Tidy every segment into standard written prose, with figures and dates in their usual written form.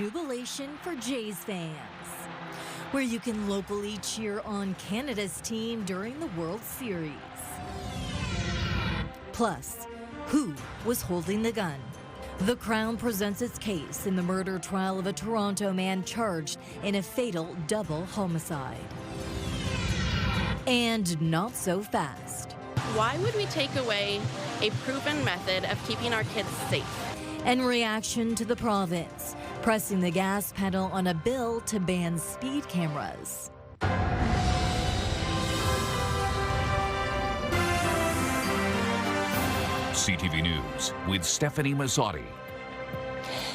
jubilation for Jays fans, where you can locally cheer on Canada's team during the World Series. Plus, who was holding the gun? The Crown presents its case in the murder trial of a Toronto man charged in a fatal double homicide. And not so fast. Why would we take away a proven method of keeping our kids safe? In reaction to the province pressing the gas pedal on a bill to ban speed cameras. CTV News with Stefanie Masotti.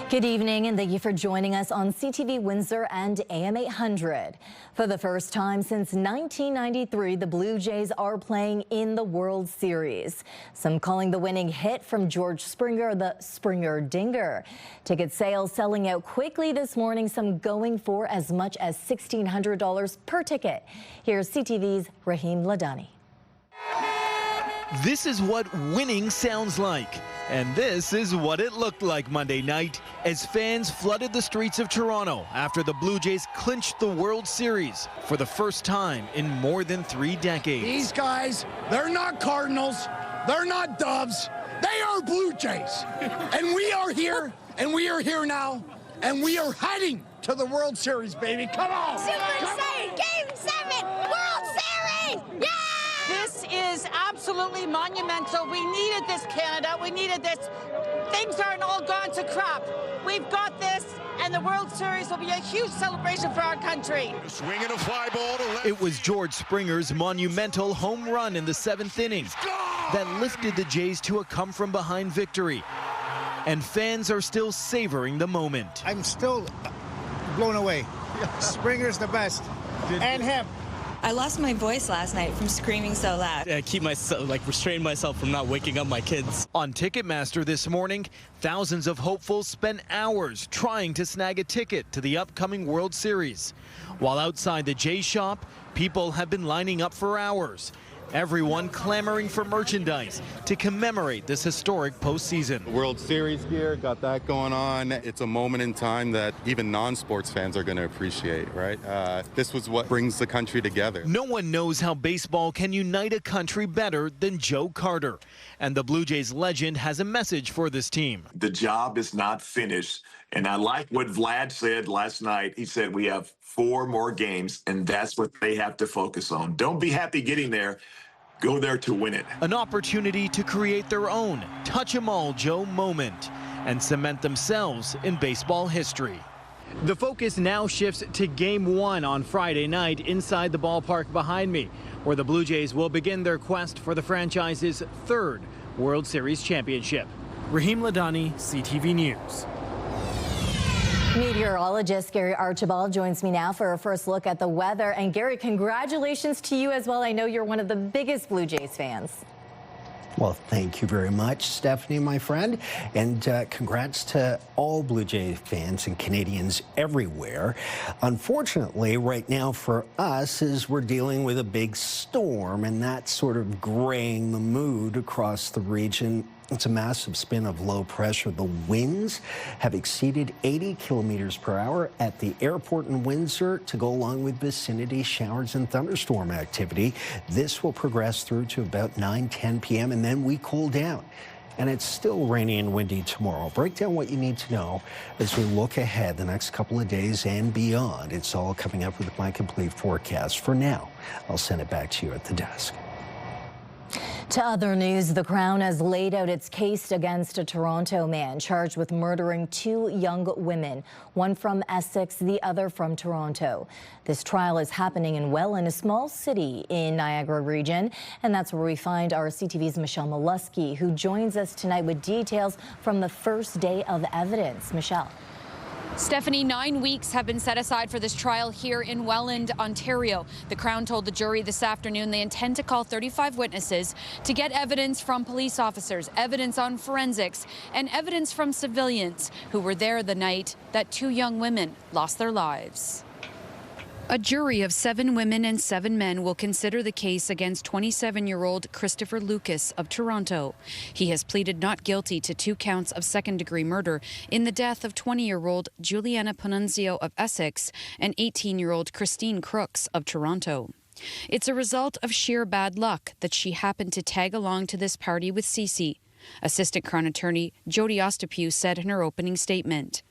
Good evening and thank you for joining us on CTV Windsor and AM 800. For the first time since 1993, the Blue Jays are playing in the World Series. Some calling the winning hit from George Springer the Springer Dinger. Ticket sales selling out quickly this morning, some going for as much as $1,600 per ticket. Here's CTV's Rahim Ladani. This is what winning sounds like. And this is what it looked like Monday night as fans flooded the streets of Toronto after the Blue Jays clinched the World Series for the first time in more than 3 decades. These guys, they're not Cardinals, they're not Doves, they are Blue Jays. And we are here, and we are here now, and we are heading to the World Series, baby. Come on! Super excited! Game 7, World Series! Yeah! This is absolutely monumental. We needed this, Canada. We needed this. Things aren't all gone to crap. We've got this, and the World Series will be a huge celebration for our country. Swinging a fly ball to left. It was George Springer's monumental home run in the 7th inning that lifted the Jays to a come-from-behind victory. And fans are still savoring the moment. I'm still blown away. Springer's the best. And him. I lost my voice last night from screaming so loud. I keep myself, restrain myself from not waking up my kids. On Ticketmaster this morning, thousands of hopefuls spent hours trying to snag a ticket to the upcoming World Series. While outside the Jays shop, people have been lining up for hours. Everyone clamoring for merchandise to commemorate this historic postseason. World Series gear, got that going on. It's a moment in time that even non-sports fans are going to appreciate, right? This was what brings the country together. No one knows how baseball can unite a country better than Joe Carter. And the Blue Jays legend has a message for this team. The job is not finished. And I like what Vlad said last night. He said we have 4 more games, and that's what they have to focus on. Don't be happy getting there. Go there to win it. An opportunity to create their own touch 'em all Joe moment and cement themselves in baseball history. The focus now shifts to Game 1 on Friday night inside the ballpark behind me, where the Blue Jays will begin their quest for the franchise's 3rd World Series championship. Rahim Ladani, CTV News. Meteorologist Gary Archibald joins me now for a first look at the weather. And Gary, congratulations to you as well. I know you're one of the biggest Blue Jays fans. Well, thank you very much, Stephanie, my friend. And congrats to all Blue Jay fans and Canadians everywhere. Unfortunately, right now for us, is we're dealing with a big storm, and that's sort of graying the mood across the region. It's a massive spin of low pressure. The winds have exceeded 80 kilometers per hour at the airport in Windsor to go along with vicinity showers and thunderstorm activity. This will progress through to about 9-10 p.m. and then we cool down. And it's still rainy and windy tomorrow. Break down what you need to know as we look ahead the next couple of days and beyond. It's all coming up with my complete forecast. For now, I'll send it back to you at the desk. To other news, the Crown has laid out its case against a Toronto man charged with murdering 2 young women, one from Essex, the other from Toronto. This trial is happening in Welland, a small city in Niagara region, and that's where we find our CTV's Michelle Mollusky, who joins us tonight with details from the first day of evidence. Michelle. Stefanie, 9 weeks have been set aside for this trial here in Welland, Ontario. The Crown told the jury this afternoon they intend to call 35 witnesses to get evidence from police officers, evidence on forensics, and evidence from civilians who were there the night that 2 young women lost their lives. A jury of 7 women and 7 men will consider the case against 27-year-old Christopher Lucas of Toronto. He has pleaded not guilty to 2 counts of second-degree murder in the death of 20-year-old Juliana Panunzio of Essex and 18-year-old Christine Crooks of Toronto. It's a result of sheer bad luck that she happened to tag along to this party with Cece, Assistant Crown Attorney Jody Ostapew said in her opening statement.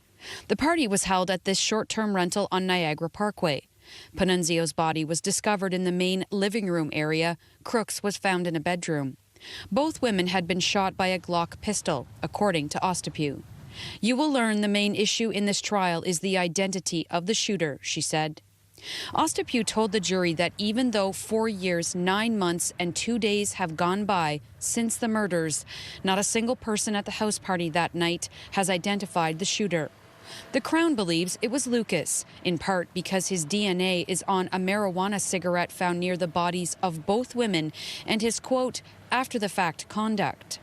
The party was held at this short-term rental on Niagara Parkway. Panunzio's body was discovered in the main living room area. Crooks was found in a bedroom. Both women had been shot by a Glock pistol, according to Ostapew. You will learn the main issue in this trial is the identity of the shooter, she said. Ostapew told the jury that even though 4 years, 9 months, and 2 days have gone by since the murders, not a single person at the house party that night has identified the shooter. The Crown believes it was Lucas, in part because his DNA is on a marijuana cigarette found near the bodies of both women and his, quote, after-the-fact conduct.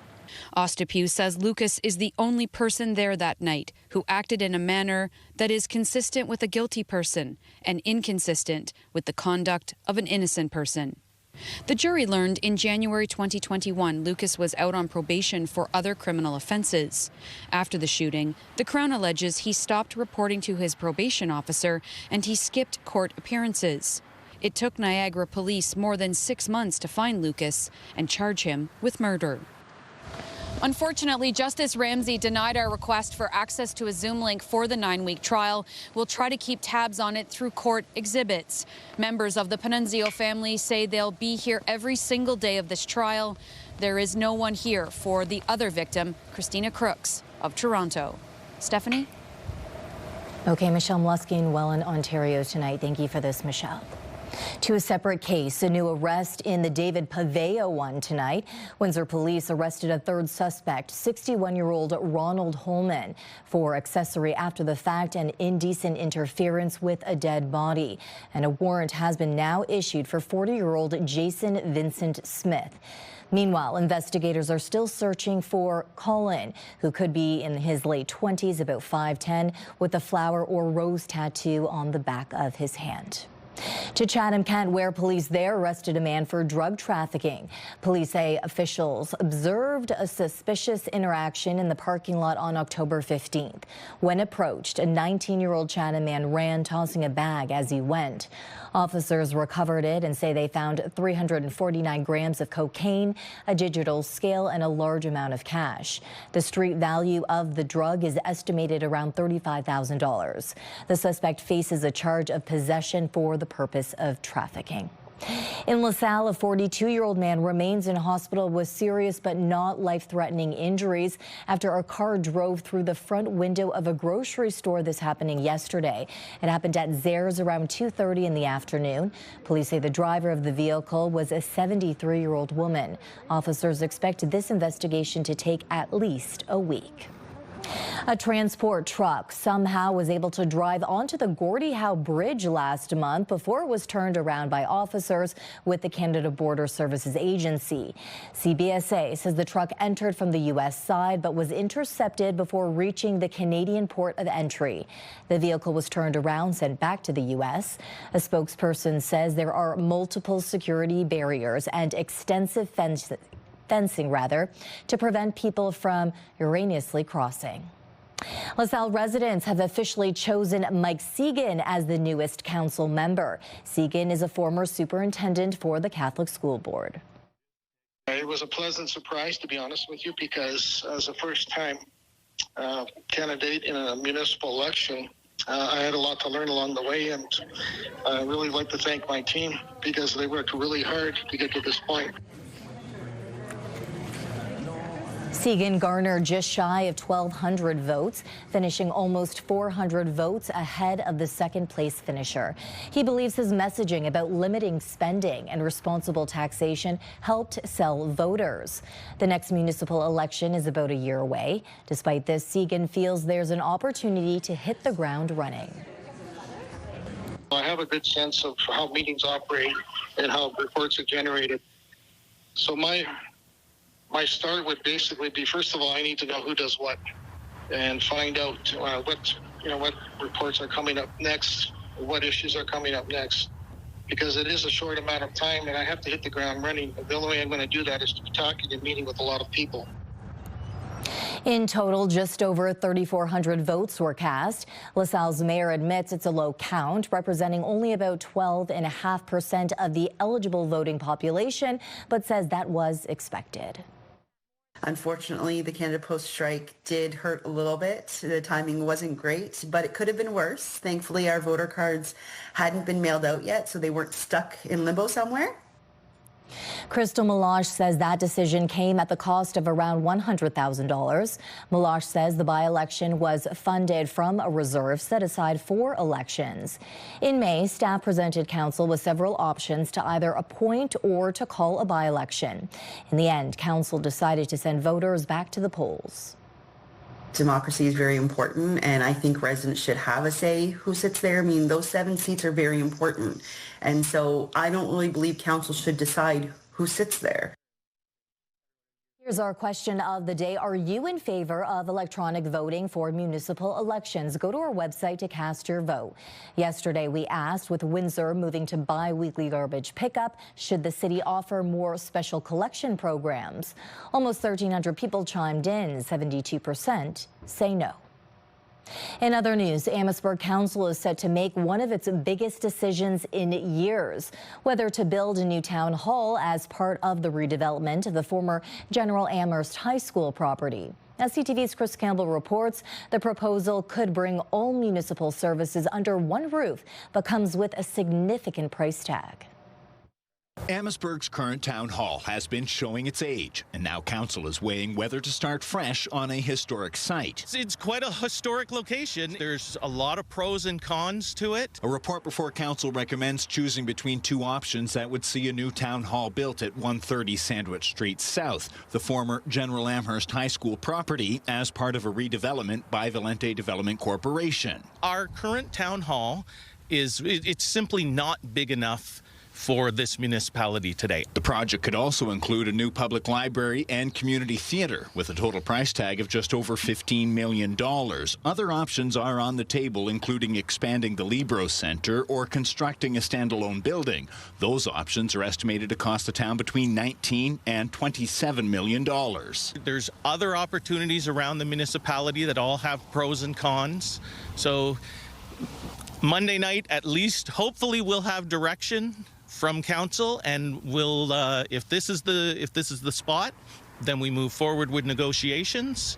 Ostapew says Lucas is the only person there that night who acted in a manner that is consistent with a guilty person and inconsistent with the conduct of an innocent person. The jury learned in January 2021 Lucas was out on probation for other criminal offenses. After the shooting, the Crown alleges he stopped reporting to his probation officer and he skipped court appearances. It took Niagara police more than 6 months to find Lucas and charge him with murder. Unfortunately, Justice Ramsey denied our request for access to a Zoom link for the 9-week trial. We'll try to keep tabs on it through court exhibits. Members of the Panunzio family say they'll be here every single day of this trial. There is no one here for the other victim, Christina Crooks of Toronto. Stefanie? Okay, Michelle Mlusky in Welland, Ontario tonight. Thank you for this, Michelle. To a separate case, a new arrest in the David Paveo one tonight. Windsor police arrested a third suspect, 61-year-old Ronald Holman, for accessory after the fact and indecent interference with a dead body. And a warrant has been now issued for 40-year-old Jason Vincent Smith. Meanwhile, investigators are still searching for Colin, who could be in his late 20s, about 5'10", with a flower or rose tattoo on the back of his hand. To Chatham-Kent, where police there arrested a man for drug trafficking. Police say officials observed a suspicious interaction in the parking lot on October 15th. When approached, a 19-year-old Chatham man ran, tossing a bag as he went. Officers recovered it and say they found 349 grams of cocaine, a digital scale, and a large amount of cash. The street value of the drug is estimated around $35,000. The suspect faces a charge of possession for the purpose of trafficking. In LaSalle, a 42-year-old man remains in hospital with serious but not life-threatening injuries after a car drove through the front window of a grocery store. This happening yesterday. It happened at Zares around 2:30 in the afternoon. Police say the driver of the vehicle was a 73-year-old woman. Officers expect this investigation to take at least a week. A transport truck somehow was able to drive onto the Gordie Howe Bridge last month before it was turned around by officers with the Canada Border Services Agency. CBSA says the truck entered from the U.S. side but was intercepted before reaching the Canadian port of entry. The vehicle was turned around, sent back to the U.S. A spokesperson says there are multiple security barriers and extensive fencing to prevent people from erroneously crossing. LaSalle residents have officially chosen Mike Segan as the newest council member. Segan is a former superintendent for the Catholic School Board. It was a pleasant surprise, to be honest with you, because as a first-time candidate in a municipal election, I had a lot to learn along the way, and I really like to thank my team because they worked really hard to get to this point. Segan garnered just shy of 1,200 votes, finishing almost 400 votes ahead of the second-place finisher. He believes his messaging about limiting spending and responsible taxation helped sell voters. The next municipal election is about a year away. Despite this, Segan feels there's an opportunity to hit the ground running. I have a good sense of how meetings operate and how reports are generated. So my start would basically be, first of all, I need to know who does what and find out what reports are coming up next what issues are coming up next, because it is a short amount of time and I have to hit the ground running. The only way I'm going to do that is to be talking and meeting with a lot of people. In total, just over 3,400 votes were cast. LaSalle's mayor admits it's a low count, representing only about 12.5% of the eligible voting population, but says that was expected. Unfortunately, the Canada Post strike did hurt a little bit. The timing wasn't great, but it could have been worse. Thankfully, our voter cards hadn't been mailed out yet, so they weren't stuck in limbo somewhere. Crystal Meloche says that decision came at the cost of around $100,000. Meloche says the by-election was funded from a reserve set aside for elections. In May, staff presented council with several options to either appoint or to call a by-election. In the end, council decided to send voters back to the polls. Democracy is very important, and I think residents should have a say who sits there. I mean, those 7 seats are very important. And so I don't really believe council should decide who sits there. Here's our question of the day. Are you in favor of electronic voting for municipal elections? Go to our website to cast your vote. Yesterday, we asked, with Windsor moving to bi-weekly garbage pickup, should the city offer more special collection programs? Almost 1,300 people chimed in. 72% say no. In other news, Amherstburg Council is set to make one of its biggest decisions in years, whether to build a new town hall as part of the redevelopment of the former General Amherst High School property. As CTV's Chris Campbell reports, the proposal could bring all municipal services under one roof, but comes with a significant price tag. Amherstburg's current town hall has been showing its age, and now council is weighing whether to start fresh on a historic site. It's quite a historic location. There's a lot of pros and cons to it. A report before council recommends choosing between 2 options that would see a new town hall built at 130 Sandwich Street South, the former General Amherst High School property, as part of a redevelopment by Valente Development Corporation. Our current town hall it's simply not big enough for this municipality today. The project could also include a new public library and community theatre with a total price tag of just over $15 million. Other options are on the table, including expanding the Libro Centre or constructing a standalone building. Those options are estimated to cost the town between $19 and $27 million. There's other opportunities around the municipality that all have pros and cons. So Monday night, at least, hopefully we'll have direction from council, and we'll if this is the spot, then we move forward with negotiations.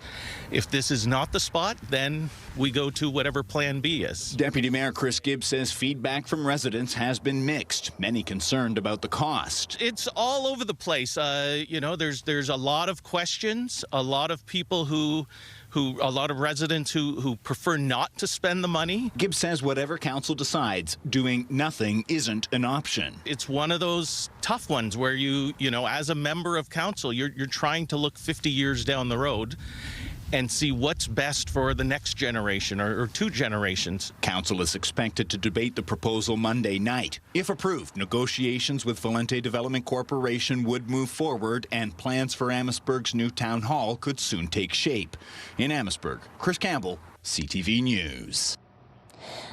If this is not the spot, then we go to whatever plan B is. Deputy Mayor Chris Gibbs says feedback from residents has been mixed, many concerned about the cost. It's all over the place. You know, there's a lot of questions, a lot of people a lot of residents who prefer not to spend the money. Gibbs says whatever council decides, doing nothing isn't an option. It's one of those tough ones where you know, as a member of council, you're trying to look 50 years down the road and see what's best for the next generation or 2 generations. Council is expected to debate the proposal Monday night. If approved, negotiations with Valente Development Corporation would move forward, and plans for Amherstburg's new town hall could soon take shape. In Amherstburg, Chris Campbell, CTV News.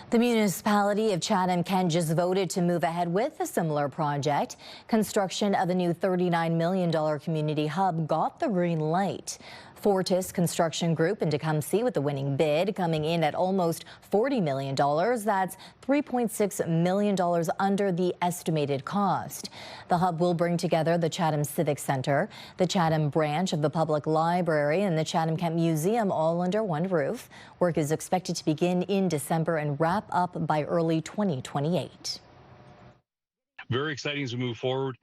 The municipality of Chatham-Kent just voted to move ahead with a similar project. Construction of a new $39 million community hub got the green light. Fortis Construction Group and Tecumseh with the winning bid, coming in at almost $40 million. That's $3.6 million under the estimated cost. The hub will bring together the Chatham Civic Centre, the Chatham branch of the Public Library, and the Chatham-Kent Museum all under one roof. Work is expected to begin in December and wrap up by early 2028. Very exciting as we move forward.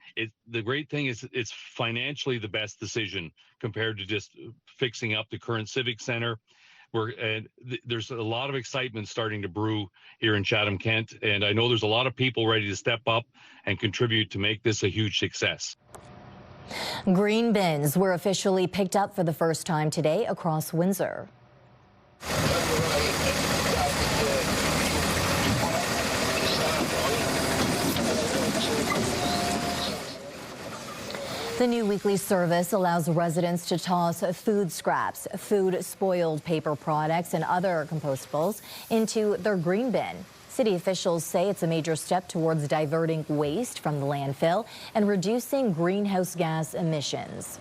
The great thing is it's financially the best decision compared to just fixing up the current Civic Center. There's a lot of excitement starting to brew here in Chatham-Kent, and I know there's a lot of people ready to step up and contribute to make this a huge success. Green bins were officially picked up for the first time today across Windsor. The new weekly service allows residents to toss food scraps, food spoiled paper products, and other compostables into their green bin. City officials say it's a major step towards diverting waste from the landfill and reducing greenhouse gas emissions.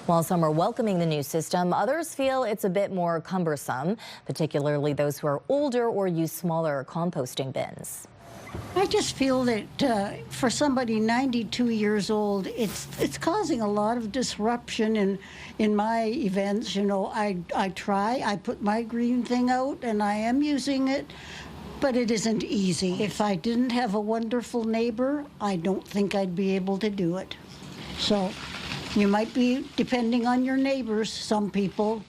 While some are welcoming the new system, others feel it's a bit more cumbersome, particularly those who are older or use smaller composting bins. I just feel that for somebody 92 years old, it's causing a lot of disruption in my events. You know, I put my green thing out and I am using it, but it isn't easy. If I didn't have a wonderful neighbor, I don't think I'd be able to do it. So you might be depending on your neighbors, some people.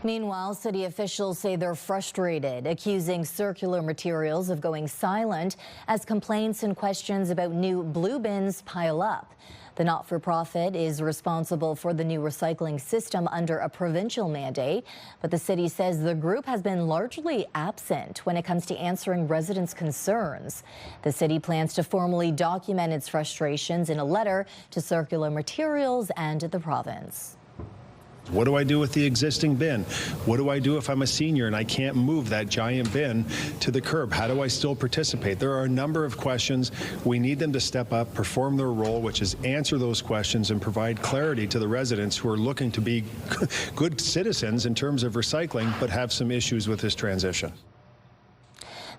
Meanwhile, city officials say they're frustrated, accusing Circular Materials of going silent as complaints and questions about new blue bins pile up. The not-for-profit is responsible for the new recycling system under a provincial mandate, but the city says the group has been largely absent when it comes to answering residents' concerns. The city plans to formally document its frustrations in a letter to Circular Materials and the province. What do I do with the existing bin? What do I do if I'm a senior and I can't move that giant bin to the curb? How do I still participate? There are a number of questions. We need them to step up, perform their role, which is answer those questions and provide clarity to the residents who are looking to be good citizens in terms of recycling, but have some issues with this transition.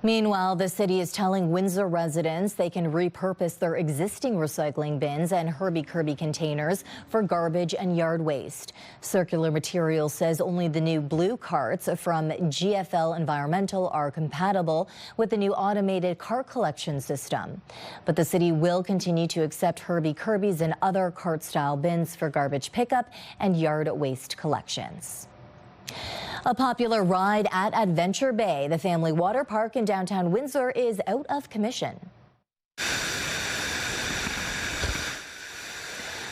Meanwhile, the city is telling Windsor residents they can repurpose their existing recycling bins and Herbie-Kirby containers for garbage and yard waste. Circular Materials says only the new blue carts from GFL Environmental are compatible with the new automated cart collection system. But the city will continue to accept Herbie-Kirby's and other cart-style bins for garbage pickup and yard waste collections. A popular ride at Adventure Bay, the family water park in downtown Windsor, is out of commission.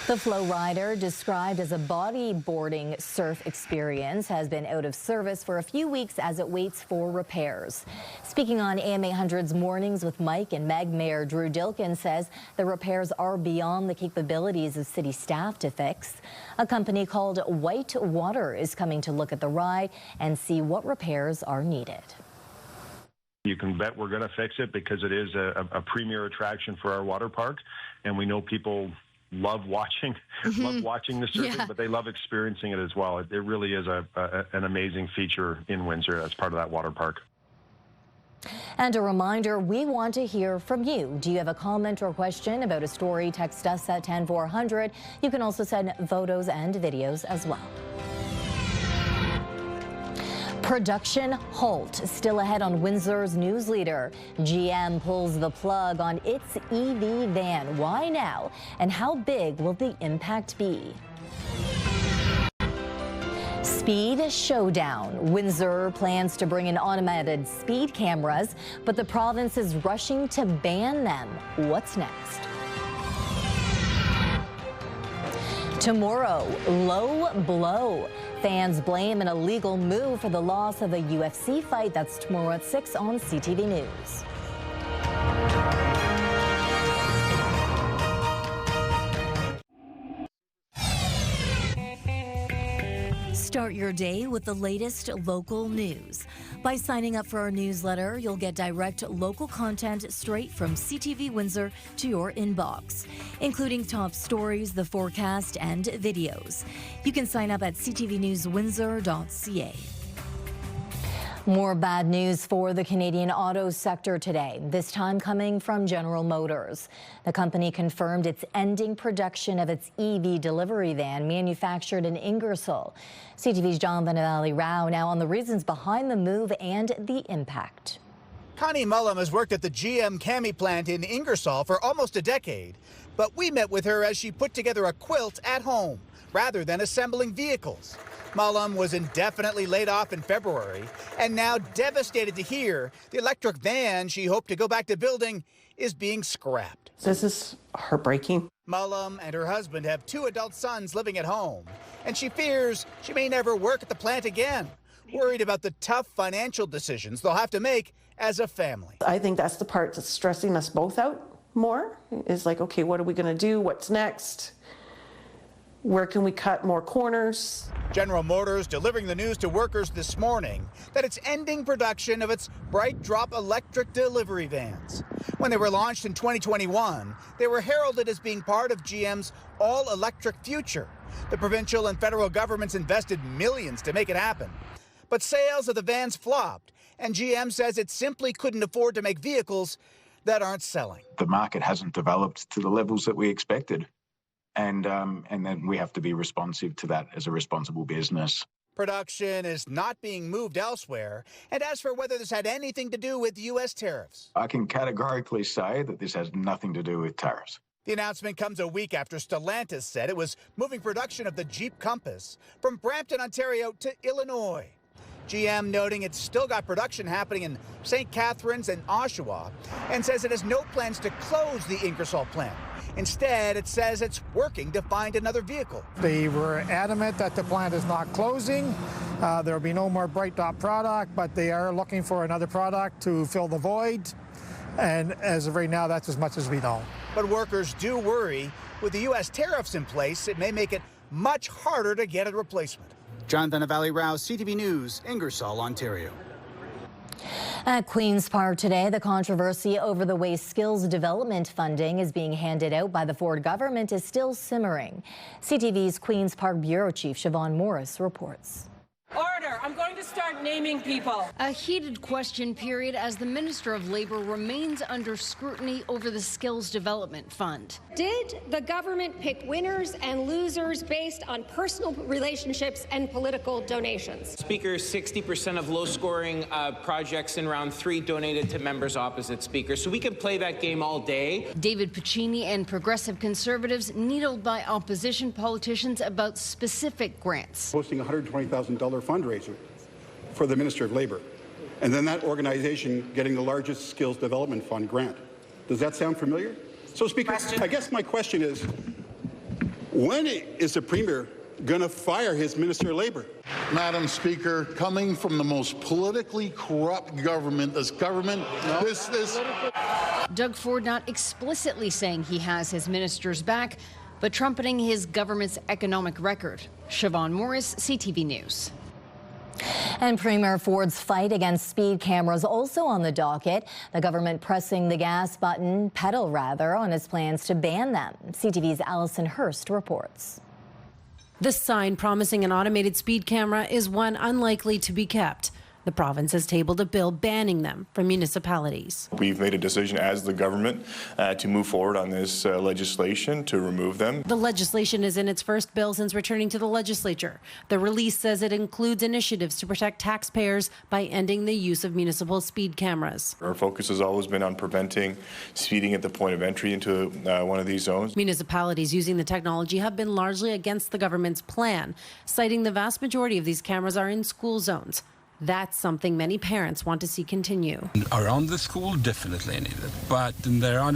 The Flow Rider, described as a bodyboarding surf experience, has been out of service for a few weeks as it waits for repairs. Speaking on AM 800's Mornings with Mike and Meg, Mayor Drew Dilkin says the repairs are beyond the capabilities of city staff to fix. A company called White Water is coming to look at the ride and see what repairs are needed. You can bet we're going to fix it because it is a premier attraction for our water park, and we know people love watching the surfing, but they love experiencing it as well. It really is an amazing feature in Windsor as part of that water park. And a reminder, we want to hear from you. Do you have a comment or question about a story? Text us at 10400. You can also send photos and videos as well. Production halt still ahead on Windsor's news leader. GM pulls the plug on its EV van. Why now? And how big will the impact be? Speed showdown. Windsor plans to bring in automated speed cameras, but the province is rushing to ban them. What's next? Tomorrow, low blow. Fans blame an illegal move for the loss of a UFC fight. That's tomorrow at 6 on CTV News. Start your day with the latest local news. By signing up for our newsletter, you'll get direct local content straight from CTV Windsor to your inbox, including top stories, the forecast, and videos. You can sign up at ctvnewswindsor.ca. More bad news for the Canadian auto sector today, this time coming from General Motors. The company confirmed it's ending production of its EV delivery van manufactured in Ingersoll. CTV's Jonathan Rao now on the reasons behind the move and the impact. Connie Mullum has worked at the GM Cami plant in Ingersoll for almost a decade, but we met with her as she put together a quilt at home rather than assembling vehicles. Mullum was indefinitely laid off in February and now devastated to hear the electric van she hoped to go back to building is being scrapped. This is heartbreaking. Mullum and her husband have 2 adult sons living at home, and she fears she may never work at the plant again, worried about the tough financial decisions they'll have to make as a family. I think that's the part that's stressing us both out more, is like, okay, what are we going to do? What's next? Where can we cut more corners? General Motors delivering the news to workers this morning that it's ending production of its Bright Drop electric delivery vans. When they were launched in 2021, they were heralded as being part of GM's all-electric future. The provincial and federal governments invested millions to make it happen. But sales of the vans flopped, and GM says it simply couldn't afford to make vehicles that aren't selling. The market hasn't developed to the levels that we expected. And then we have to be responsive to that as a responsible business. Production is not being moved elsewhere. And as for whether this had anything to do with U.S. tariffs, I can categorically say that this has nothing to do with tariffs. the announcement comes a week after Stellantis said it was moving production of the Jeep Compass from Brampton, Ontario to Illinois. GM noting it's still got production happening in St. Catharines and Oshawa and says it has no plans to close the Ingersoll plant. Instead, it says it's working to find another vehicle. They were adamant that the plant is not closing. There will be no more Bright Dot product, but they are looking for another product to fill the void. And as of right now, that's as much as we know. But workers do worry with the U.S. tariffs in place, it may make it much harder to get a replacement. Jonathan Valley-Rouse, CTV News, Ingersoll, Ontario. At Queen's Park today, the controversy over the way skills development funding is being handed out by the Ford government is still simmering. CTV's Queen's Park Bureau Chief Siobhan Morris reports. Order! I'm going to start naming people. A heated question period as the Minister of Labour remains under scrutiny over the Skills Development Fund. Did the government pick winners and losers based on personal relationships and political donations? Speaker, 60% of low-scoring projects in round 3 donated to members opposite Speaker. So we could play that game all day. David Piccini and Progressive Conservatives needled by opposition politicians about specific grants. Posting a $120,000 fundraiser for the Minister of Labour, and then that organization getting the largest skills development fund grant. Does that sound familiar? So, Speaker, I guess my question is, when is the Premier going to fire his Minister of Labour? Madam Speaker, coming from the most politically corrupt government, Doug Ford not explicitly saying he has his ministers back, but trumpeting his government's economic record. Siobhan Morris, CTV News. And Premier Ford's fight against speed cameras also on the docket. The government pressing the pedal rather, on its plans to ban them. CTV's Allison Hurst reports. The sign promising an automated speed camera is one unlikely to be kept. The province has tabled a bill banning them from municipalities. We've made a decision as the government to move forward on this legislation to remove them. The legislation is in its first bill since returning to the legislature. The release says it includes initiatives to protect taxpayers by ending the use of municipal speed cameras. Our focus has always been on preventing speeding at the point of entry into one of these zones. Municipalities using the technology have been largely against the government's plan, citing the vast majority of these cameras are in school zones. That's something many parents want to see continue. Around the school, definitely needed. But there are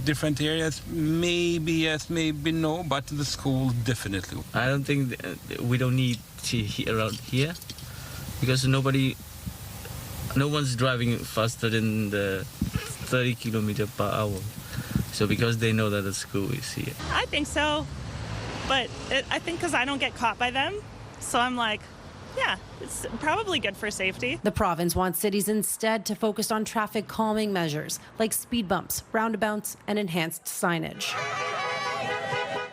different areas, maybe yes, maybe no, but the school, definitely. I don't think we don't need to around here because no one's driving faster than the 30 kilometers per hour. So because they know that the school is here. I think so, but I think because I don't get caught by them, so I'm like, yeah, it's probably good for safety. The province wants cities instead to focus on traffic calming measures like speed bumps, roundabouts, and enhanced signage.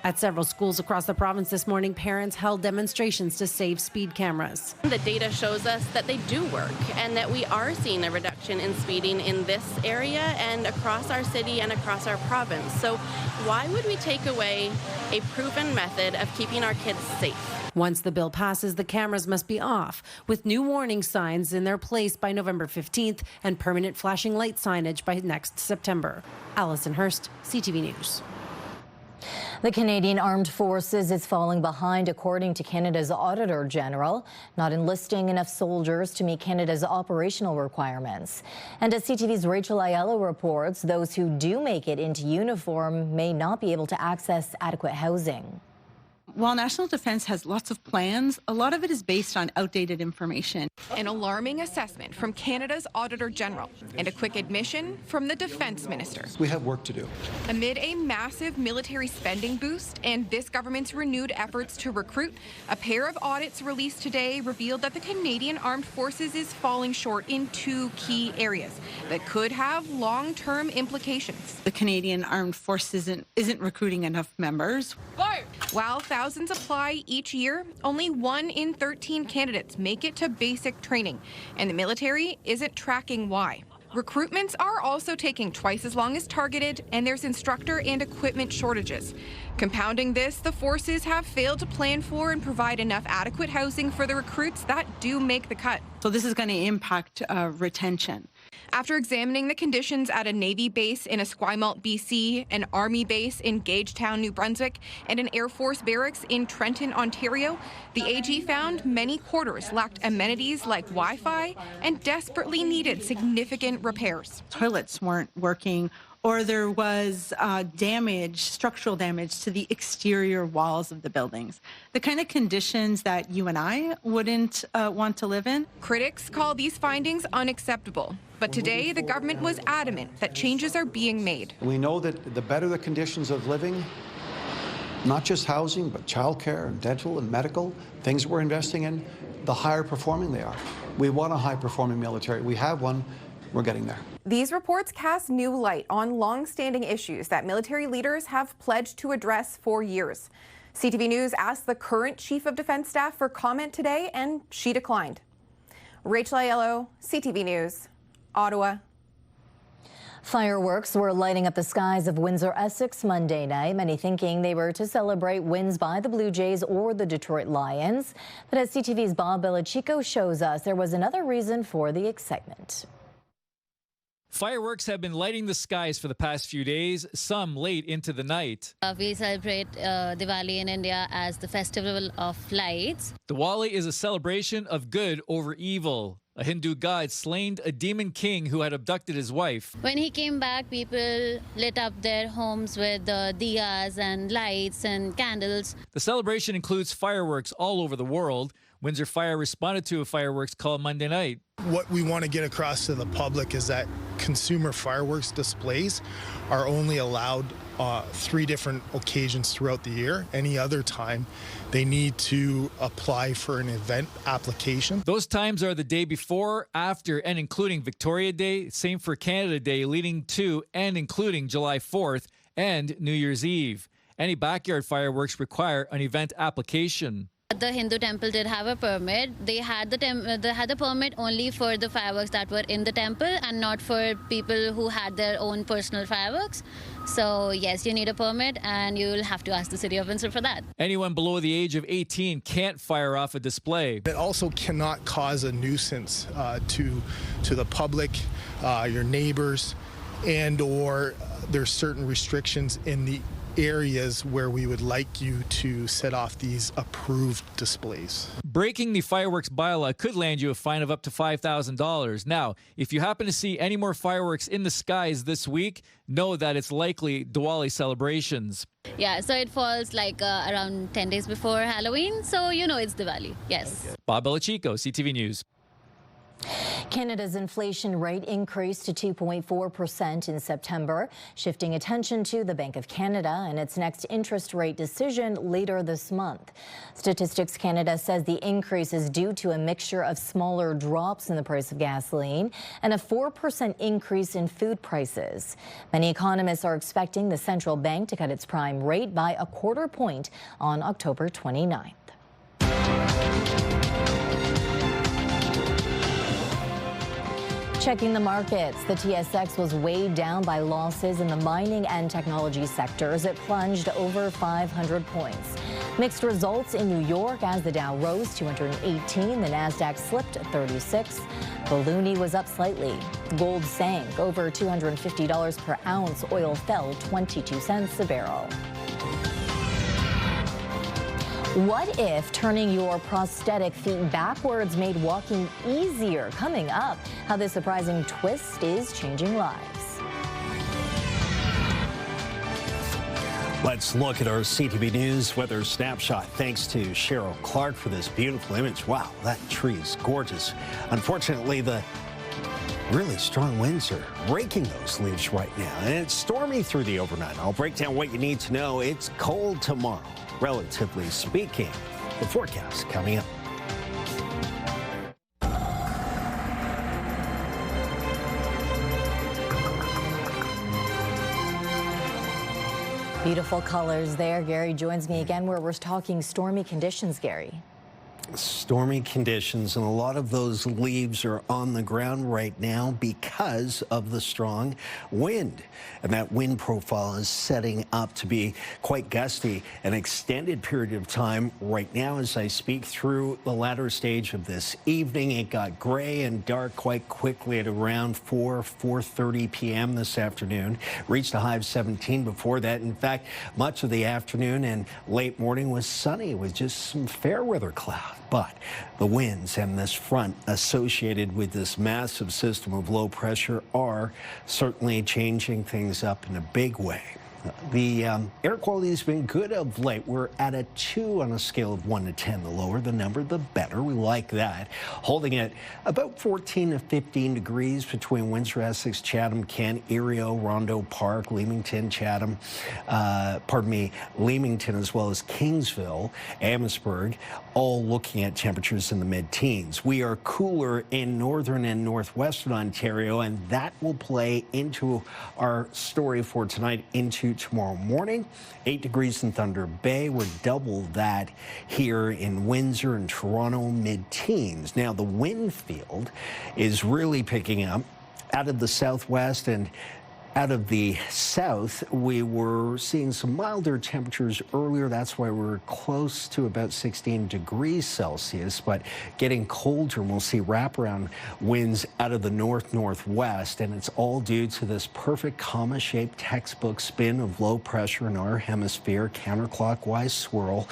At several schools across the province this morning, parents held demonstrations to save speed cameras. The data shows us that they do work and that we are seeing a reduction in speeding in this area and across our city and across our province. So why would we take away a proven method of keeping our kids safe? Once the bill passes, the cameras must be off, with new warning signs in their place by November 15th and permanent flashing light signage by next September. Allison Hurst, CTV News. The Canadian Armed Forces is falling behind, according to Canada's Auditor General, not enlisting enough soldiers to meet Canada's operational requirements. And as CTV's Rachel Aiello reports, those who do make it into uniform may not be able to access adequate housing. while National Defense has lots of plans, a lot of it is based on outdated information. An alarming assessment from Canada's Auditor General and a quick admission from the Defense Minister. We have work to do. Amid a massive military spending boost and this government's renewed efforts to recruit, a pair of audits released today revealed that the Canadian Armed Forces is falling short in two key areas that could have long-term implications. The Canadian Armed Forces isn't recruiting enough members. While thousands apply each year, only 1 in 13 candidates make it to basic training, and the military isn't tracking why. Recruitments are also taking twice as long as targeted, and there's instructor and equipment shortages. Compounding this, the forces have failed to plan for and provide enough adequate housing for the recruits that do make the cut. So this is going to impact retention. After examining the conditions at a Navy base in Esquimalt, BC, an Army base in Gagetown, New Brunswick, and an Air Force barracks in Trenton, Ontario, the AG found many quarters lacked amenities like Wi-Fi and desperately needed significant repairs. Toilets weren't working, or there was structural damage to the exterior walls of the buildings. The kind of conditions that you and I wouldn't want to live in. Critics call these findings unacceptable. But today, the government was adamant that changes are being made. We know that the better the conditions of living, not just housing, but childcare and dental and medical, things we're investing in, the higher performing they are. We want a high-performing military. We have one. We're getting there. These reports cast new light on long-standing issues that military leaders have pledged to address for years. CTV News asked the current Chief of Defense Staff for comment today, and she declined. Rachel Aiello, CTV News, Ottawa. Fireworks were lighting up the skies of Windsor, Essex Monday night, many thinking they were to celebrate wins by the Blue Jays or the Detroit Lions. But as CTV's Bob Belichico shows us, there was another reason for the excitement. Fireworks have been lighting the skies for the past few days, some late into the night. We celebrate Diwali in India as the festival of lights. Diwali is a celebration of good over evil. A Hindu god slain a demon king who had abducted his wife. When he came back, people lit up their homes with diyas and lights and candles. The celebration includes fireworks all over the world. Windsor Fire responded to a fireworks call Monday night. What we want to get across to the public is that consumer fireworks displays are only allowed 3 different occasions throughout the year. Any other time, they need to apply for an event application. Those times are the day before, after, and including Victoria Day, same for Canada Day, leading to and including July 4th and New Year's Eve. Any backyard fireworks require an event application. The Hindu temple did have a permit. They had the permit only for the fireworks that were in the temple and not for people who had their own personal fireworks. So yes, you need a permit and you'll have to ask the City of Windsor for that. Anyone below the age of 18 can't fire off a display. It also cannot cause a nuisance to the public, your neighbors, and or there's certain restrictions in the areas where we would like you to set off these approved displays. Breaking the fireworks bylaw could land you a fine of up to $5,000. Now, if you happen to see any more fireworks in the skies this week, know that it's likely Diwali celebrations. Yeah, so it falls like around 10 days before Halloween, so you know it's Diwali, yes. Bob Belichico, CTV News. Canada's inflation rate increased to 2.4% in September, shifting attention to the Bank of Canada and its next interest rate decision later this month. Statistics Canada says the increase is due to a mixture of smaller drops in the price of gasoline and a 4% increase in food prices. Many economists are expecting the central bank to cut its prime rate by a quarter point on October 29th. Checking the markets, the TSX was weighed down by losses in the mining and technology sectors. It plunged over 500 points. Mixed results in New York as the Dow rose 218, the Nasdaq slipped 36. The loonie was up slightly. Gold sank over $250 per ounce. Oil fell 22 cents a barrel. What if turning your prosthetic feet backwards made walking easier? Coming up, how this surprising twist is changing lives. Let's look at our CTV News weather snapshot. Thanks to Cheryl Clark for this beautiful image. Wow, that tree is gorgeous. Unfortunately, the really strong winds are raking those leaves right now, and it's stormy through the overnight. I'll break down what you need to know. It's cold tomorrow, relatively speaking. The forecast coming up. Beautiful colors there. Gary joins me again where we're talking stormy conditions, Gary. Stormy conditions, and a lot of those leaves are on the ground right now because of the strong wind. And that wind profile is setting up to be quite gusty an extended period of time right now as I speak through the latter stage of this evening. It got gray and dark quite quickly at around 4:30 p.m. this afternoon. Reached a high of 17 before that. In fact, much of the afternoon and late morning was sunny with just some fair weather clouds. But the winds and this front associated with this massive system of low pressure are certainly changing things up in a big way. The air quality has been good of late. We're at a 2 on a scale of 1 to 10. The lower the number, the better. We like that. Holding it about 14 to 15 degrees between Windsor, Essex, Chatham, Kent, Erio, Rondo Park, Leamington, Chatham, Leamington, as well as Kingsville, Amherstburg, all looking at temperatures in the mid-teens. We are cooler in northern and northwestern Ontario, and that will play into our story for tonight into tomorrow morning. 8 degrees in Thunder Bay. We're double that here in Windsor and Toronto, mid-teens. Now, the wind field is really picking up out of the southwest and out of the south. We were seeing some milder temperatures earlier. That's why we're close to about 16 degrees Celsius, but getting colder, and we'll see wraparound winds out of the north-northwest, and it's all due to this perfect comma-shaped textbook spin of low pressure in our hemisphere, counterclockwise swirl,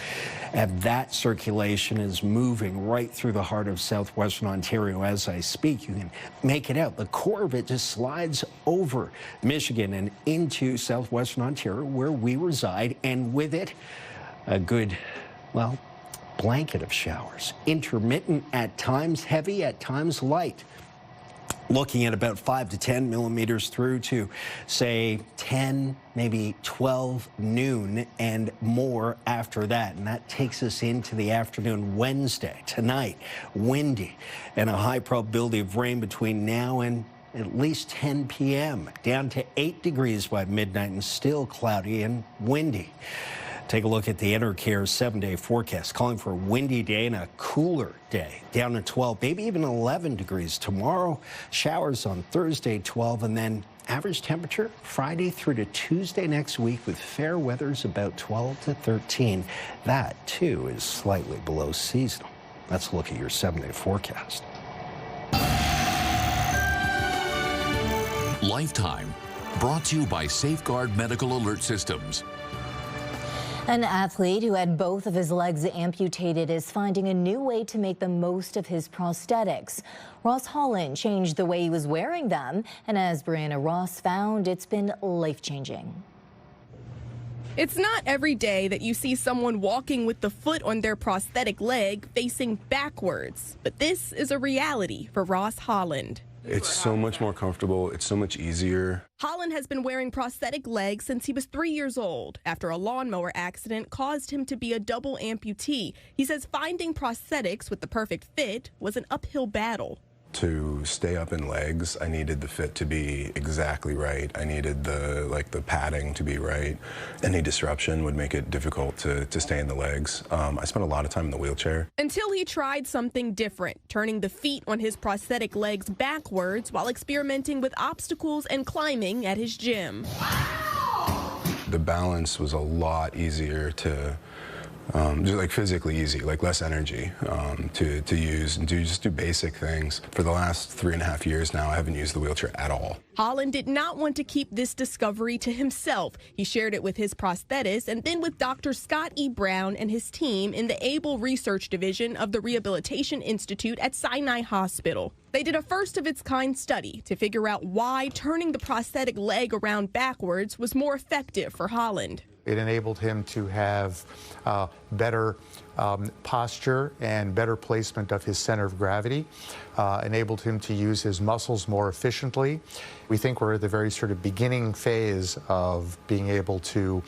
and that circulation is moving right through the heart of southwestern Ontario as I speak. You can make it out. The core of it just slides over Michigan and into southwestern Ontario where we reside, and with it a good, well, blanket of showers. Intermittent at times, heavy at times, light. Looking at about 5 to 10 millimeters through to, say, 10, maybe 12 noon and more after that. And that takes us into the afternoon Wednesday. Tonight, windy and a high probability of rain between now and at least 10 p.m. Down to 8 degrees by midnight and still cloudy and windy. Take a look at the Enercare 7-day forecast, calling for a windy day and a cooler day. Down to 12, maybe even 11 degrees tomorrow. Showers on Thursday, 12, and then average temperature Friday through to Tuesday next week with fair weathers about 12 to 13. That, too, is slightly below seasonal. Let's look at your 7-day forecast. Lifetime, brought to you by Safeguard Medical Alert Systems. An athlete who had both of his legs amputated is finding a new way to make the most of his prosthetics. Ross Holland changed the way he was wearing them, and as Brianna Ross found, it's been life-changing. It's not every day that you see someone walking with the foot on their prosthetic leg facing backwards, but this is a reality for Ross Holland. It's so much more comfortable. It's so much easier. Holland has been wearing prosthetic legs since he was 3 years old after a lawnmower accident caused him to be a double amputee. He says finding prosthetics with the perfect fit was an uphill battle. To stay up in legs, I needed the fit to be exactly right. I needed the padding to be right. Any disruption would make it difficult to stay in the legs. I spent a lot of time in the wheelchair. Until he tried something different, turning the feet on his prosthetic legs backwards while experimenting with obstacles and climbing at his gym. The balance was a lot easier to just like physically easy, like less energy to use and just do basic things. For the last 3.5 years now, I haven't used the wheelchair at all. Holland did not want to keep this discovery to himself. He shared it with his prosthetist and then with Dr. Scott E. Brown and his team in the ABLE Research Division of the Rehabilitation Institute at Sinai Hospital. They did a first-of-its-kind study to figure out why turning the prosthetic leg around backwards was more effective for Holland. It enabled him to have better posture and better placement of his center of gravity, enabled him to use his muscles more efficiently. We think we're at the very sort of beginning phase of being able to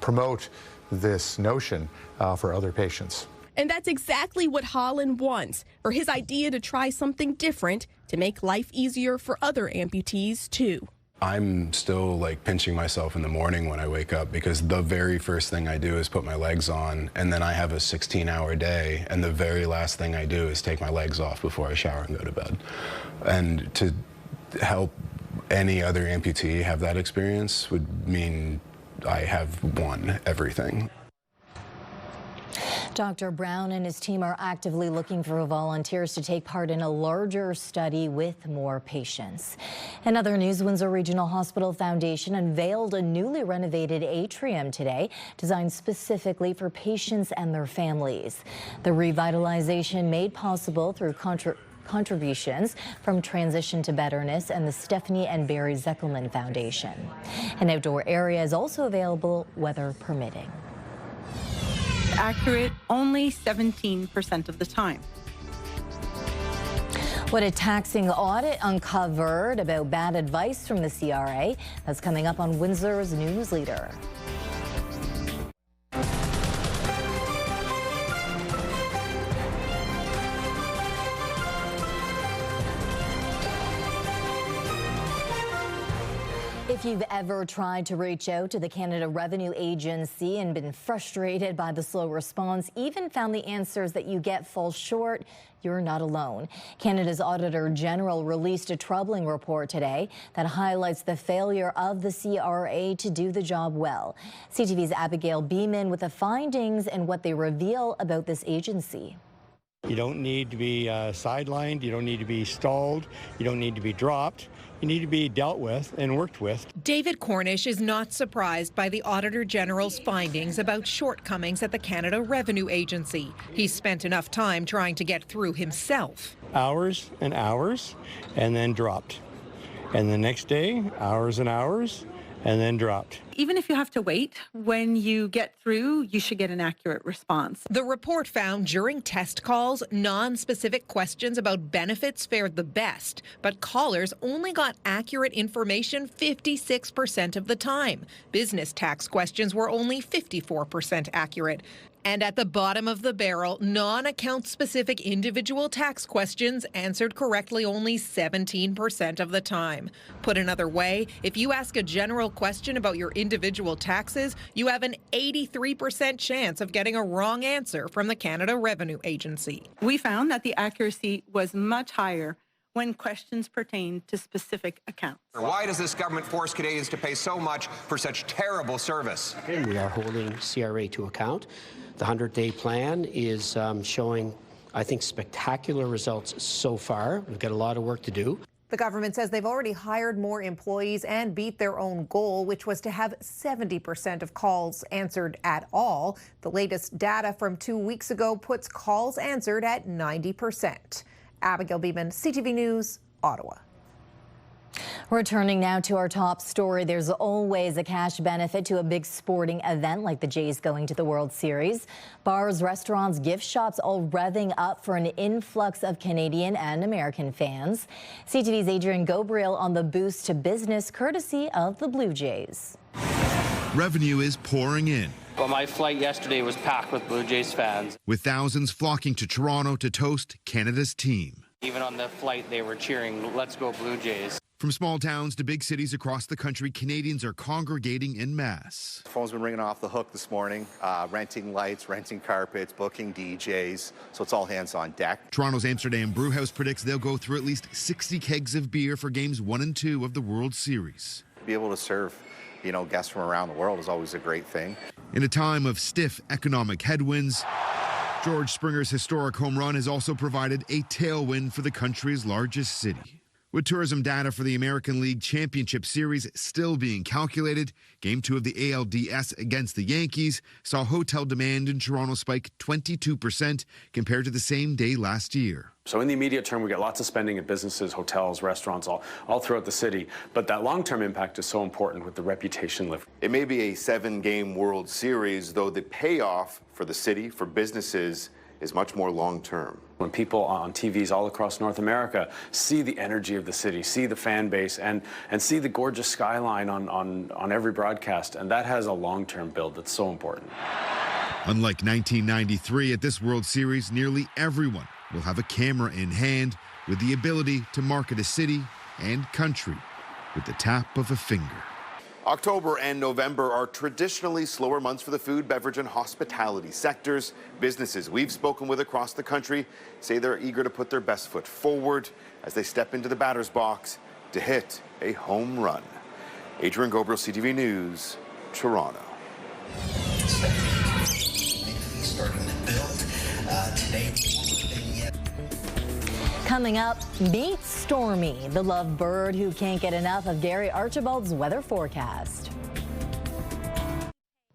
promote this notion for other patients. And that's exactly what Holland wants, for his idea to try something different to make life easier for other amputees, too. I'm still like pinching myself in the morning when I wake up because the very first thing I do is put my legs on, and then I have a 16-hour day, and the very last thing I do is take my legs off before I shower and go to bed. And to help any other amputee have that experience would mean I have won everything. Dr. Brown and his team are actively looking for volunteers to take part in a larger study with more patients. In other news, Windsor Regional Hospital Foundation unveiled a newly renovated atrium today, designed specifically for patients and their families. The revitalization made possible through contributions from Transition to Betterness and the Stefanie and Barry Zeckelman Foundation. An outdoor area is also available, weather permitting. Accurate only 17% of the time. What a taxing audit uncovered about bad advice from the CRA. That's coming up on Windsor's News Leader. If you've ever tried to reach out to the Canada Revenue Agency and been frustrated by the slow response, even found the answers that you get fall short, you're not alone. Canada's Auditor General released a troubling report today that highlights the failure of the CRA to do the job well. CTV's Abigail Beeman with the findings and what they reveal about this agency. You don't need to be sidelined, you don't need to be stalled, you don't need to be dropped. You need to be dealt with and worked with. David Cornish is not surprised by the Auditor General's findings about shortcomings at the Canada Revenue Agency. He's spent enough time trying to get through himself. Hours and hours, and then dropped. And the next day, hours and hours, and then dropped. Even if you have to wait, when you get through, you should get an accurate response. The report found during test calls, non-specific questions about benefits fared the best, but callers only got accurate information 56% of the time. Business tax questions were only 54% accurate. And at the bottom of the barrel, non-account specific individual tax questions answered correctly only 17% of the time. Put another way, if you ask a general question about your individual taxes, you have an 83% chance of getting a wrong answer from the Canada Revenue Agency. We found that the accuracy was much higher when questions pertain to specific accounts. Why does this government force Canadians to pay so much for such terrible service? We are holding CRA to account. The 100-day plan is showing, I think, spectacular results so far. We've got a lot of work to do. The government says they've already hired more employees and beat their own goal, which was to have 70% of calls answered at all. The latest data from 2 weeks ago puts calls answered at 90%. Abigail Beeman, CTV News, Ottawa. Returning now to our top story, there's always a cash benefit to a big sporting event like the Jays going to the World Series. Bars, restaurants, gift shops all revving up for an influx of Canadian and American fans. CTV's Adrian Gobriel on the boost to business courtesy of the Blue Jays. Revenue is pouring in. Well, my flight yesterday was packed with Blue Jays fans. With thousands flocking to Toronto to toast Canada's team. Even on the flight, they were cheering, "Let's go Blue Jays." From small towns to big cities across the country, Canadians are congregating en masse. The phone's been ringing off the hook this morning, renting lights, renting carpets, booking DJs, so it's all hands on deck. Toronto's Amsterdam Brewhouse predicts they'll go through at least 60 kegs of beer for games 1 and 2 of the World Series. Be able to serve, guests from around the world is always a great thing. In a time of stiff economic headwinds, George Springer's historic home run has also provided a tailwind for the country's largest city. With tourism data for the American League Championship Series still being calculated, Game 2 of the ALDS against the Yankees saw hotel demand in Toronto spike 22% compared to the same day last year. So in the immediate term, we get lots of spending at businesses, hotels, restaurants, all throughout the city. But that long-term impact is so important with the reputation lift. It may be a 7-game World Series, though the payoff for the city, for businesses, is much more long-term. When people on TVs all across North America see the energy of the city, see the fan base, and see the gorgeous skyline on every broadcast, and that has a long-term build that's so important. Unlike 1993, at this World Series, nearly everyone will have a camera in hand with the ability to market a city and country with the tap of a finger. October and November are traditionally slower months for the food, beverage, and hospitality sectors. Businesses we've spoken with across the country say they're eager to put their best foot forward as they step into the batter's box to hit a home run. Adrian Gobrel, CTV News, Toronto. Starting to build today. Coming up, meet Stormy, the lovebird who can't get enough of Gary Archibald's weather forecast.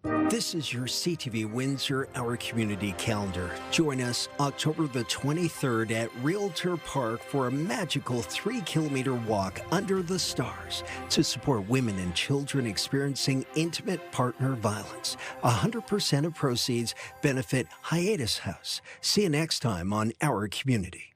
This is your CTV Windsor, our community calendar. Join us October the 23rd at Realtor Park for a magical 3-kilometer walk under the stars to support women and children experiencing intimate partner violence. 100% of proceeds benefit Hiatus House. See you next time on Our Community.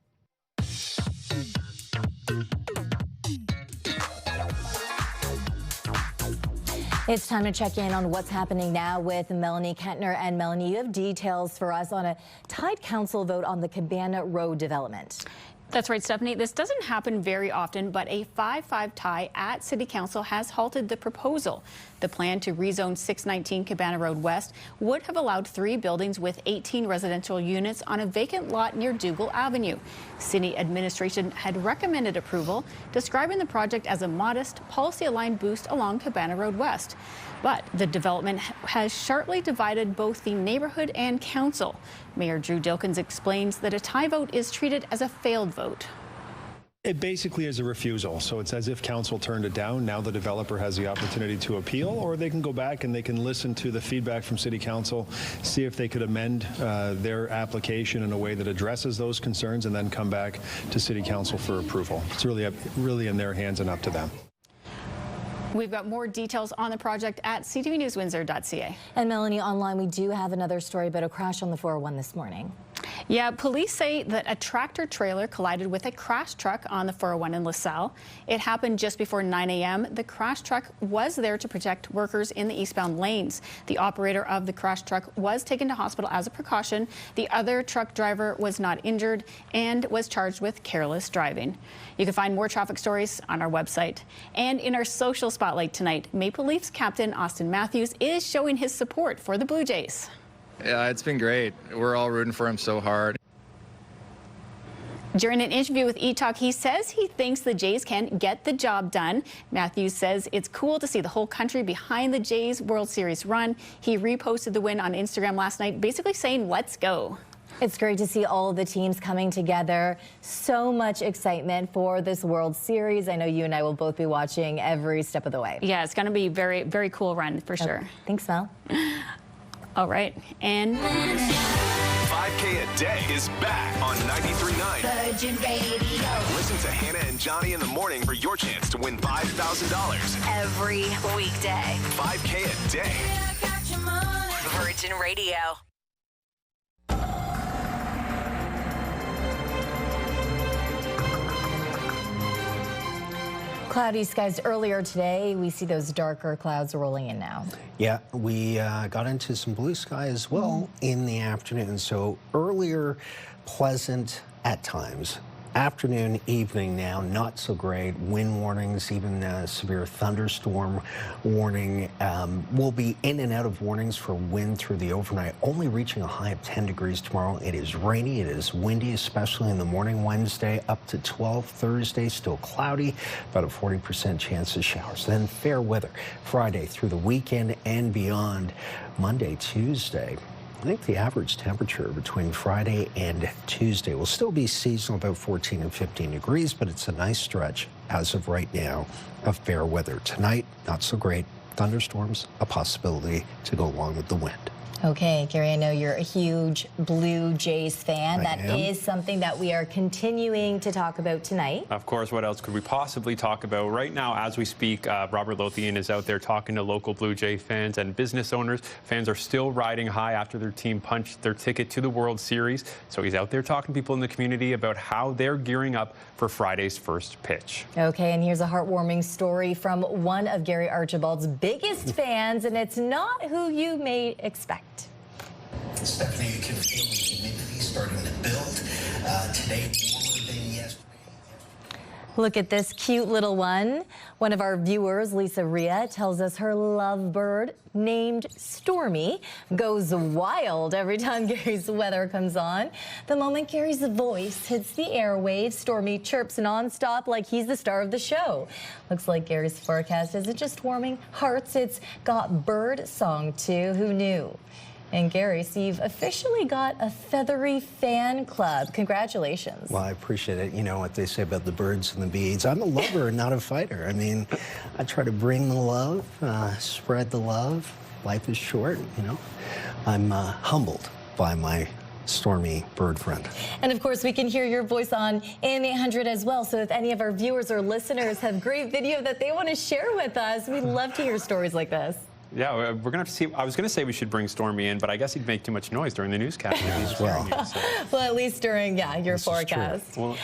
It's time to check in on what's happening now with Melanie Kentner. And Melanie, you have details for us on a tied council vote on the Cabana Road development. That's right, Stefanie. This doesn't happen very often, but a 5-5 tie at City Council has halted the proposal. The plan to rezone 619 Cabana Road West would have allowed 3 buildings with 18 residential units on a vacant lot near Dougal Avenue. City administration had recommended approval, describing the project as a modest, policy-aligned boost along Cabana Road West. But the development has sharply divided both the neighborhood and council. Mayor Drew Dilkins explains that a tie vote is treated as a failed vote. It basically is a refusal, so it's as if council turned it down. Now the developer has the opportunity to appeal, or they can go back and they can listen to the feedback from City Council, see if they could amend their application in a way that addresses those concerns, and then come back to City Council for approval. It's really in their hands and up to them. We've got more details on the project at ctvnewswindsor.ca. And Melanie, online we do have another story about a crash on the 401 this morning. Yeah, police say that a tractor trailer collided with a crash truck on the 401 in LaSalle. It happened just before 9 a.m. The crash truck was there to protect workers in the eastbound lanes. The operator of the crash truck was taken to hospital as a precaution. The other truck driver was not injured and was charged with careless driving. You can find more traffic stories on our website. And in our social spotlight tonight, Maple Leafs captain Austin Matthews is showing his support for the Blue Jays. Yeah, it's been great. We're all rooting for him so hard. During an interview with E-Talk, he says he thinks the Jays can get the job done. Matthews says it's cool to see the whole country behind the Jays World Series run. He reposted the win on Instagram last night, basically saying, let's go. It's great to see all of the teams coming together. So much excitement for this World Series. I know you and I will both be watching every step of the way. Yeah, it's going to be a very, very cool run for sure. Okay. Thanks, Mel. All right, and 5K a day is back on 93.9 Virgin Radio. Listen to Hannah and Johnny in the morning for your chance to win $5,000 every weekday. 5K a day. Virgin Radio. Cloudy skies earlier today. We see those darker clouds rolling in now. Yeah, we got into some blue sky as well in the afternoon. So earlier, pleasant at times. Afternoon, evening now, not so great. Wind warnings, even severe thunderstorm warning. We'll be in and out of warnings for wind through the overnight, only reaching a high of 10 degrees tomorrow. It is rainy, it is windy, especially in the morning Wednesday, up to 12 Thursday, still cloudy, about a 40% chance of showers. Then fair weather Friday through the weekend and beyond. Monday, Tuesday. think the average temperature between Friday and Tuesday will still be seasonal, about 14 and 15 degrees, but it's a nice stretch as of right now of fair weather. Tonight, not so great. Thunderstorms, a possibility to go along with the wind. Okay, Gary, I know you're a huge Blue Jays fan. That is something that we are continuing to talk about tonight. Of course, what else could we possibly talk about? Right now, as we speak, Robert Lothian is out there talking to local Blue Jay fans and business owners. Fans are still riding high after their team punched their ticket to the World Series. So he's out there talking to people in the community about how they're gearing up for Friday's first pitch. Okay, and here's a heartwarming story from one of Gary Archibald's biggest fans, and it's not who you may expect. Stefanie, you can feel the humidity starting to build today, warmer than yesterday. Look at this cute little one. One of our viewers, Lisa Rhea, tells us her lovebird, named Stormy, goes wild every time Gary's weather comes on. The moment Gary's voice hits the airwaves, Stormy chirps nonstop like he's the star of the show. Looks like Gary's forecast isn't just warming hearts, it's got bird song too. Who knew? And Gary, so you've officially got a feathery fan club. Congratulations. Well, I appreciate it. You know what they say about the birds and the bees. I'm a lover, not a fighter. I mean, I try to bring the love, spread the love. Life is short, you know. I'm humbled by my stormy bird friend. And of course, we can hear your voice on AM 800 as well. So if any of our viewers or listeners have great video that they want to share with us, we'd love to hear stories like this. Yeah, we're going to have to see. I was going to say we should bring Stormy in, but I guess he'd make too much noise during the newscast. As well. Well, at least during, your forecast. Well,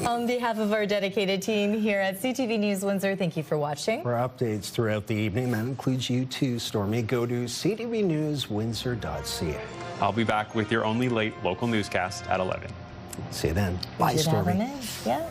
on behalf of our dedicated team here at CTV News Windsor, thank you for watching. For updates throughout the evening, that includes you too, Stormy. Go to ctvnewswindsor.ca. I'll be back with your only late local newscast at 11. See you then. Bye, Should have Stormy. him in. Yeah.